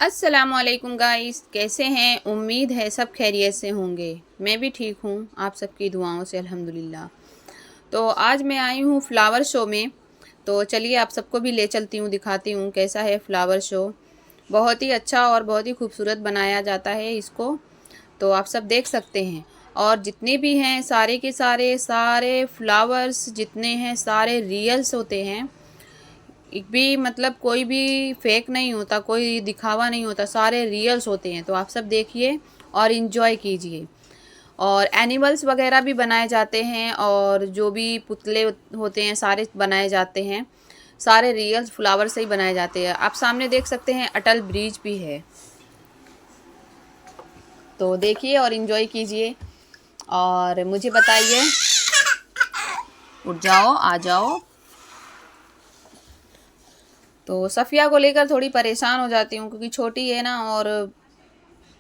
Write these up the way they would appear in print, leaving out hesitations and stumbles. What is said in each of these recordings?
अस्सलामुअलैकुम गाइस, कैसे हैं? उम्मीद है सब खैरियत से होंगे। मैं भी ठीक हूँ, आप सबकी दुआओं से अल्हम्दुलिल्लाह। तो आज मैं आई हूँ फ्लावर शो में। तो चलिए आप सबको भी ले चलती हूँ, दिखाती हूँ कैसा है फ्लावर शो। बहुत ही अच्छा और बहुत ही खूबसूरत बनाया जाता है इसको। तो आप सब देख सकते हैं। और जितने भी हैं सारे के सारे सारे फ्लावर्स जितने हैं सारे रियल्स होते हैं। एक भी मतलब कोई भी फेक नहीं होता, कोई दिखावा नहीं होता, सारे रियल्स होते हैं। तो आप सब देखिए और इन्जॉय कीजिए। और एनिमल्स वगैरह भी बनाए जाते हैं और जो भी पुतले होते हैं सारे बनाए जाते हैं। सारे रियल फ्लावर से ही बनाए जाते हैं। आप सामने देख सकते हैं अटल ब्रिज भी है। तो देखिए और इन्जॉय कीजिए और मुझे बताइए। उठ जाओ, आ जाओ। तो सफ़िया को लेकर थोड़ी परेशान हो जाती हूँ क्योंकि छोटी है ना, और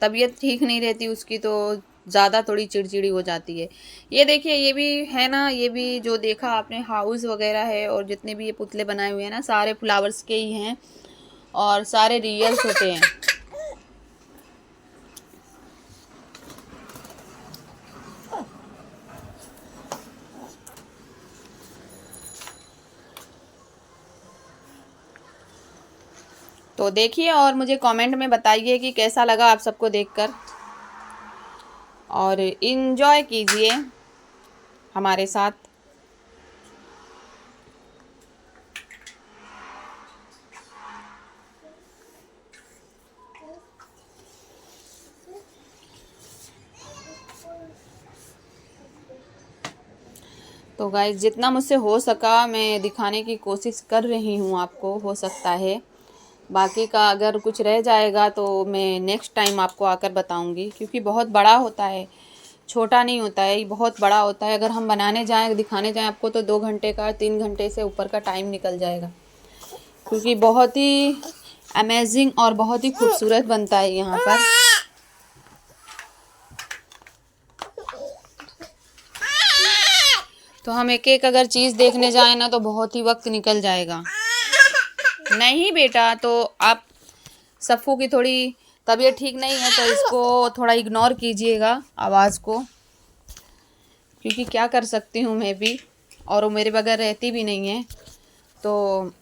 तबीयत ठीक नहीं रहती उसकी, तो ज़्यादा थोड़ी चिड़चिड़ी हो जाती है। ये देखिए, ये भी है ना, ये भी जो देखा आपने हाउस वगैरह है, और जितने भी ये पुतले बनाए हुए हैं ना सारे फ्लावर्स के ही हैं और सारे रियल्स होते हैं। तो देखिए और मुझे कमेंट में बताइए कि कैसा लगा आप सबको देखकर, और इन्जॉय कीजिए हमारे साथ। तो गाइस, जितना मुझसे हो सका मैं दिखाने की कोशिश कर रही हूँ आपको। हो सकता है बाकी का अगर कुछ रह जाएगा तो मैं नेक्स्ट टाइम आपको आकर बताऊंगी, क्योंकि बहुत बड़ा होता है, छोटा नहीं होता है, ये बहुत बड़ा होता है। अगर हम बनाने जाएं, दिखाने जाएं आपको, तो 2 घंटे का, 3 घंटे से ऊपर का टाइम निकल जाएगा, क्योंकि बहुत ही अमेजिंग और बहुत ही खूबसूरत बनता है यहाँ पर। तो हम एक एक अगर चीज़ देखने जाएं ना तो बहुत ही वक्त निकल जाएगा। नहीं बेटा, तो आप सफ़ू की थोड़ी तबीयत ठीक नहीं है तो इसको थोड़ा इग्नोर कीजिएगा आवाज़ को, क्योंकि क्या कर सकती हूँ मैं भी, और वो मेरे बगैर रहती भी नहीं है। तो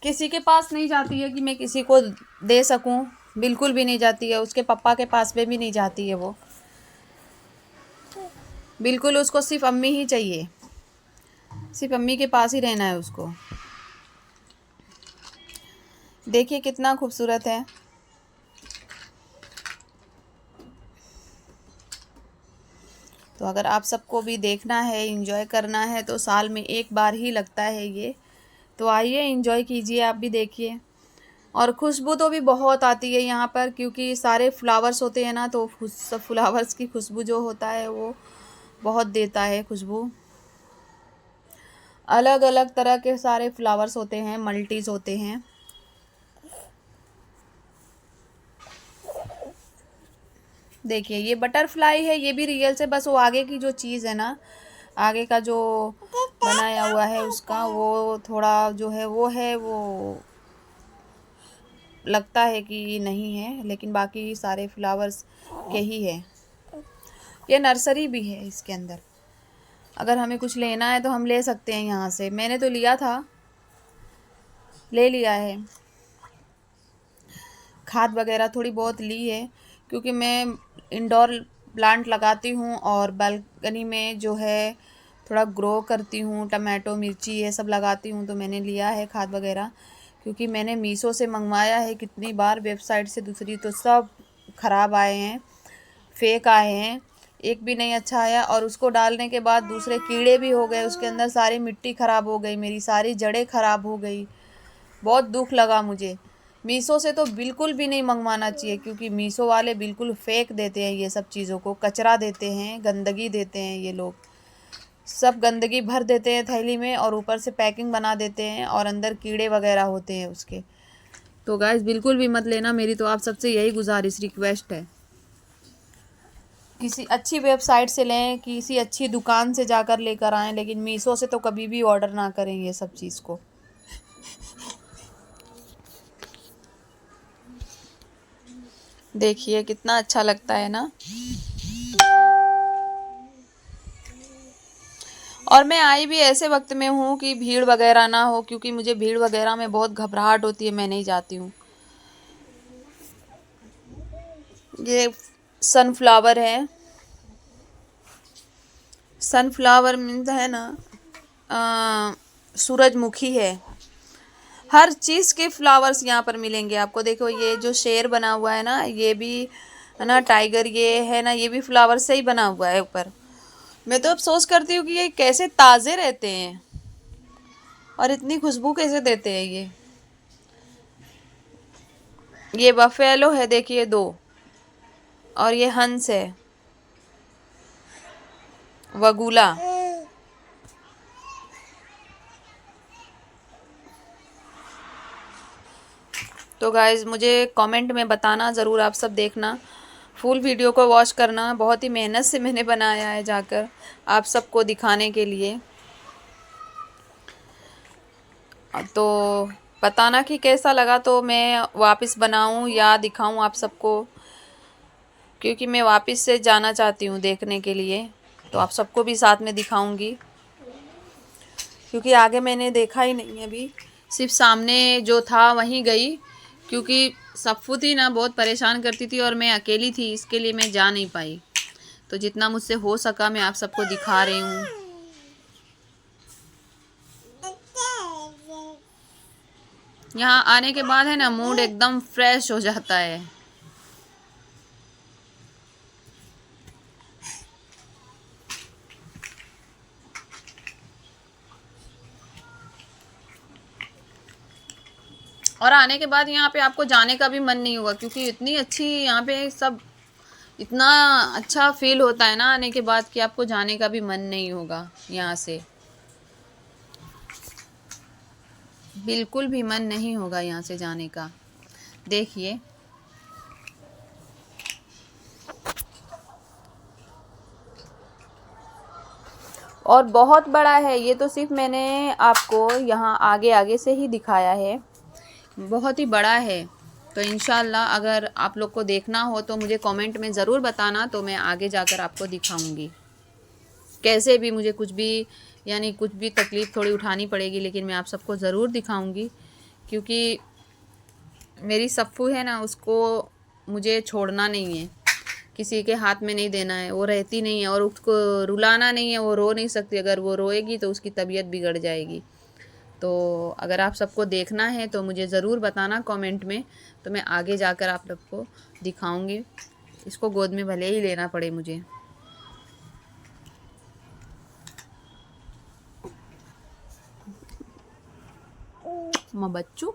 किसी के पास नहीं जाती है कि मैं किसी को दे सकूँ, बिल्कुल भी नहीं जाती है। उसके पापा के पास में भी नहीं जाती है वो, बिल्कुल उसको सिर्फ अम्मी ही चाहिए, सिर्फ अम्मी के पास ही रहना है उसको। देखिए कितना खूबसूरत है। तो अगर आप सबको भी देखना है, एंजॉय करना है, तो साल में एक बार ही लगता है ये। तो आइए एंजॉय कीजिए, आप भी देखिए। और खुशबू तो भी बहुत आती है यहाँ पर, क्योंकि सारे फ्लावर्स होते हैं ना, तो सब फ्लावर्स की खुशबू जो होता है वो बहुत देता है खुशबू। अलग अलग तरह के सारे फ्लावर्स होते हैं, मल्टीज होते हैं। देखिए ये बटरफ्लाई है, ये भी रियल से, बस वो आगे की जो चीज़ है ना, आगे का जो बनाया हुआ है उसका, वो थोड़ा जो है वो लगता है कि नहीं है, लेकिन बाकी सारे फ्लावर्स के ही है। ये नर्सरी भी है इसके अंदर। अगर हमें कुछ लेना है तो हम ले सकते हैं यहाँ से। मैंने तो लिया था, ले लिया है। खाद वगैरह थोड़ी बहुत ली है, क्योंकि मैं इंडोर प्लांट लगाती हूँ और बालकनी में जो है थोड़ा ग्रो करती हूँ, टमाटो मिर्ची ये सब लगाती हूँ। तो मैंने लिया है खाद वगैरह, क्योंकि मैंने मीशो से मंगवाया है कितनी बार, वेबसाइट से दूसरी, तो सब ख़राब आए हैं, फेक आए हैं, एक भी नहीं अच्छा आया। और उसको डालने के बाद दूसरे कीड़े भी हो गए उसके अंदर, सारी मिट्टी ख़राब हो गई, मेरी सारी जड़ें ख़राब हो गई। बहुत दुख लगा मुझे। मीशो से तो बिल्कुल भी नहीं मंगवाना चाहिए, क्योंकि मीशो वाले बिल्कुल फेक देते हैं, ये सब चीज़ों को कचरा देते हैं, गंदगी देते हैं। ये लोग सब गंदगी भर देते हैं थैली में, और ऊपर से पैकिंग बना देते हैं, और अंदर कीड़े वगैरह होते हैं उसके। तो गाइस बिल्कुल भी मत लेना, मेरी तो आप सबसे यही गुजारिश रिक्वेस्ट है। किसी अच्छी वेबसाइट से लें, किसी अच्छी दुकान से जाकर लेकर आएँ, लेकिन मीशो से तो कभी भी ऑर्डर ना करें ये सब चीज़ को। देखिए कितना अच्छा लगता है ना। और मैं आई भी ऐसे वक्त में हूँ कि भीड़ वगैरह ना हो, क्योंकि मुझे भीड़ वगैरह में बहुत घबराहट होती है, मैं नहीं जाती हूँ। ये सनफ्लावर है। सनफ्लावर मीन्स है ना, सूरजमुखी है। हर चीज़ के फ्लावर्स यहाँ पर मिलेंगे आपको। देखो ये जो शेर बना हुआ है ना, ये भी है ना, टाइगर ये है ना, ये भी फ्लावर से ही बना हुआ है ऊपर। मैं तो अफसोस करती हूँ कि ये कैसे ताज़े रहते हैं और इतनी खुशबू कैसे देते हैं ये बफेलो है देखिए दो, और ये हंस है, वगुला। तो गाइज़ मुझे कमेंट में बताना ज़रूर, आप सब देखना, फुल वीडियो को वॉच करना। बहुत ही मेहनत से मैंने बनाया है जाकर आप सबको दिखाने के लिए। तो बताना कि कैसा लगा, तो मैं वापस बनाऊं या दिखाऊं आप सबको, क्योंकि मैं वापस से जाना चाहती हूं देखने के लिए। तो आप सबको भी साथ में दिखाऊंगी, क्योंकि आगे मैंने देखा ही नहीं है अभी, सिर्फ सामने जो था वहीं गई। क्योंकि सफ़ू थी ना, बहुत परेशान करती थी और मैं अकेली थी, इसके लिए मैं जा नहीं पाई। तो जितना मुझसे हो सका मैं आप सबको दिखा रही हूँ। यहाँ आने के बाद है ना, मूड एकदम फ्रेश हो जाता है। और आने के बाद यहाँ पे आपको जाने का भी मन नहीं होगा, क्योंकि इतनी अच्छी यहाँ पे सब, इतना अच्छा फील होता है ना आने के बाद कि आपको जाने का भी मन नहीं होगा यहाँ से। बिल्कुल भी मन नहीं होगा यहाँ से जाने का। देखिए और बहुत बड़ा है ये, तो सिर्फ मैंने आपको यहाँ आगे आगे से ही दिखाया है, बहुत ही बड़ा है। तो इंशाल्लाह अगर आप लोग को देखना हो तो मुझे कमेंट में ज़रूर बताना, तो मैं आगे जाकर आपको दिखाऊंगी। कैसे भी मुझे कुछ भी, यानी कुछ भी तकलीफ़ थोड़ी उठानी पड़ेगी, लेकिन मैं आप सबको ज़रूर दिखाऊंगी। क्योंकि मेरी सफ़ू है ना, उसको मुझे छोड़ना नहीं है, किसी के हाथ में नहीं देना है। वो रहती नहीं है और उसको रुलाना नहीं है, वो रो नहीं सकती। अगर वो रोएगी तो उसकी तबीयत बिगड़ जाएगी। तो अगर आप सबको देखना है तो मुझे ज़रूर बताना कमेंट में, तो मैं आगे जाकर आप लोग को दिखाऊंगी। इसको गोद में भले ही लेना पड़े मुझे। माँ बच्चू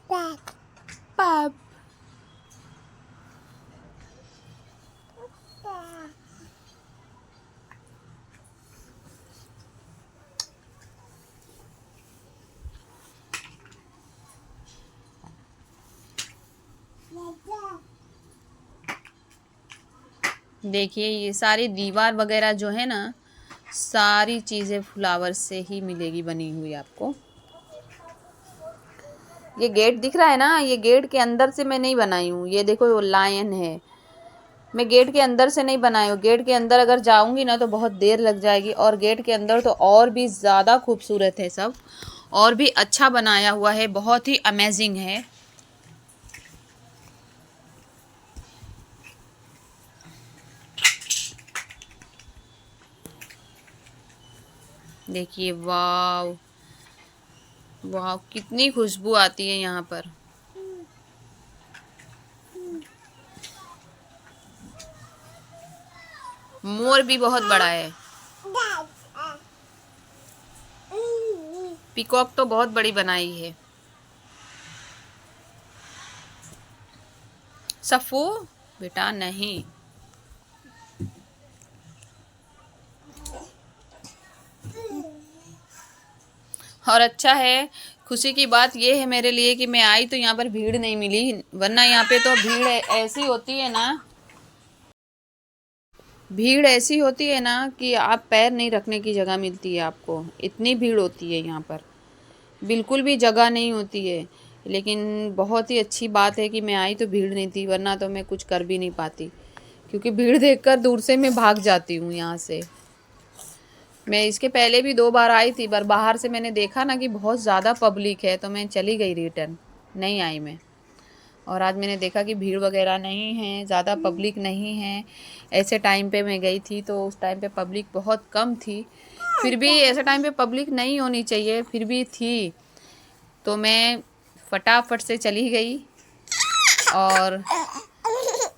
पाप। देखिए ये सारी दीवार वगैरह जो है ना, सारी चीज़ें फ्लावर से ही मिलेगी बनी हुई आपको। ये गेट दिख रहा है ना, ये गेट के अंदर से मैं नहीं बनाई हूँ। ये देखो वो लायन है, मैं गेट के अंदर से नहीं बनाई हूँ। गेट के अंदर अगर जाऊँगी ना तो बहुत देर लग जाएगी, और गेट के अंदर तो और भी ज़्यादा खूबसूरत है सब, और भी अच्छा बनाया हुआ है, बहुत ही अमेजिंग है। देखिए वाव वाव, कितनी खुशबू आती है यहाँ पर। मोर भी बहुत बड़ा है। पीकॉक तो बहुत बड़ी बनाई है। सफू बेटा नहीं। और अच्छा है, खुशी की बात ये है मेरे लिए कि मैं आई तो यहाँ पर भीड़ नहीं मिली, वरना यहाँ पे तो भीड़ ऐसी होती है ना, भीड़ ऐसी होती है ना कि आप पैर नहीं रखने की जगह मिलती है आपको, इतनी भीड़ होती है यहाँ पर, बिल्कुल भी जगह नहीं होती है। लेकिन बहुत ही अच्छी बात है कि मैं आई तो भीड़ नहीं थी, वरना तो मैं कुछ कर भी नहीं पाती, क्योंकि भीड़ देखकर दूर से मैं भाग जाती हूँ यहाँ से। मैं इसके पहले भी 2 बार आई थी, पर बाहर से मैंने देखा ना कि बहुत ज़्यादा पब्लिक है, तो मैं चली गई रिटर्न, नहीं आई मैं। और आज मैंने देखा कि भीड़ वगैरह नहीं है, ज़्यादा पब्लिक नहीं है। ऐसे टाइम पे मैं गई थी तो उस टाइम पे पब्लिक बहुत कम थी, फिर भी ऐसे टाइम पे पब्लिक नहीं होनी चाहिए, फिर भी थी, तो मैं फटाफट से चली गई और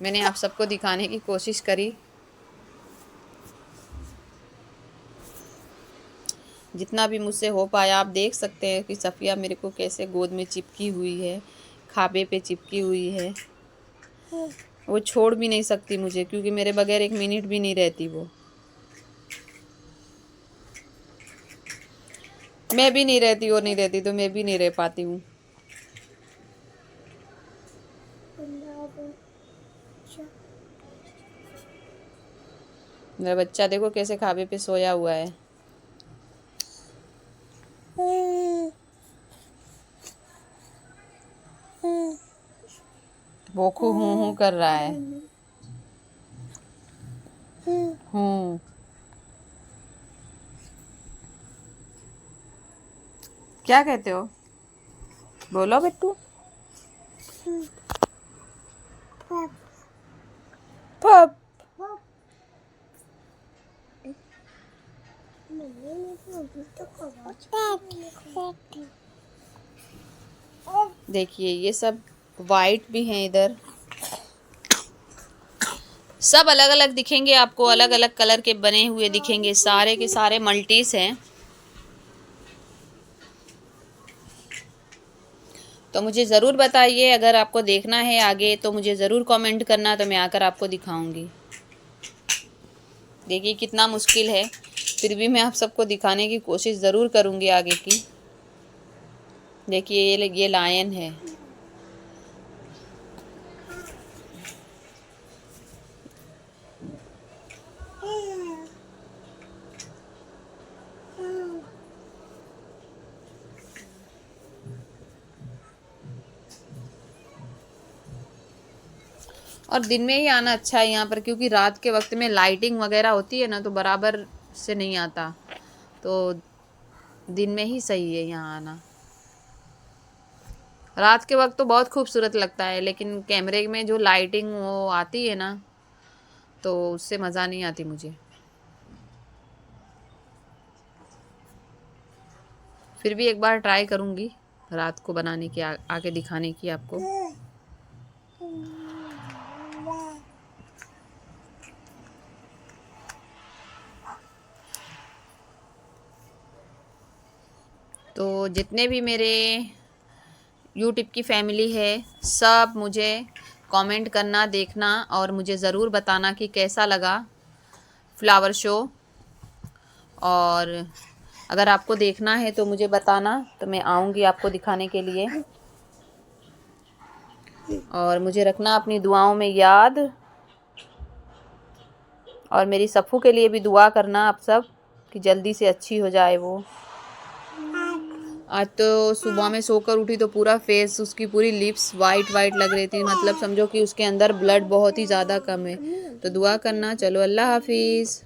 मैंने आप सबको दिखाने की कोशिश करी जितना भी मुझसे हो पाया। आप देख सकते हैं कि सफ़िया मेरे को कैसे गोद में चिपकी हुई है, खाबे पे चिपकी हुई है। वो छोड़ भी नहीं सकती मुझे, क्योंकि मेरे बगैर 1 मिनट भी नहीं रहती वो। मैं भी नहीं रहती, वो नहीं रहती तो मैं भी नहीं रह पाती हूँ। मेरा बच्चा देखो कैसे खाबे पे सोया हुआ है। बोखू हूँ हूँ कर रहा है। हूँ। क्या कहते हो? बोलो बिट्टू। पप। देखिए ये सब वाइट भी हैं इधर, सब अलग अलग दिखेंगे आपको, अलग अलग कलर के बने हुए दिखेंगे, सारे के सारे मल्टीस हैं। तो मुझे ज़रूर बताइए, अगर आपको देखना है आगे तो मुझे ज़रूर कमेंट करना, तो मैं आकर आपको दिखाऊंगी। देखिए कितना मुश्किल है, फिर भी मैं आप सबको दिखाने की कोशिश ज़रूर करूंगी आगे की। देखिए ये लायन है। और दिन में ही आना अच्छा है यहाँ पर, क्योंकि रात के वक्त में लाइटिंग वगैरह होती है ना, तो बराबर से नहीं आता, तो दिन में ही सही है यहाँ आना। रात के वक्त तो बहुत खूबसूरत लगता है, लेकिन कैमरे में जो लाइटिंग वो आती है ना, तो उससे मज़ा नहीं आती मुझे। फिर भी एक बार ट्राई करूँगी रात को बनाने की, आके दिखाने की आपको। तो जितने भी मेरे यूट्यूब की फैमिली है, सब मुझे कमेंट करना, देखना और मुझे ज़रूर बताना कि कैसा लगा फ्लावर शो। और अगर आपको देखना है तो मुझे बताना, तो मैं आऊँगी आपको दिखाने के लिए। और मुझे रखना अपनी दुआओं में याद, और मेरी सफ़ू के लिए भी दुआ करना आप सब कि जल्दी से अच्छी हो जाए वो। आज तो सुबह में सोकर उठी तो पूरा फेस, उसकी पूरी लिप्स वाइट वाइट लग रही थी, मतलब समझो कि उसके अंदर ब्लड बहुत ही ज़्यादा कम है। तो दुआ करना। चलो अल्लाह हाफिज़।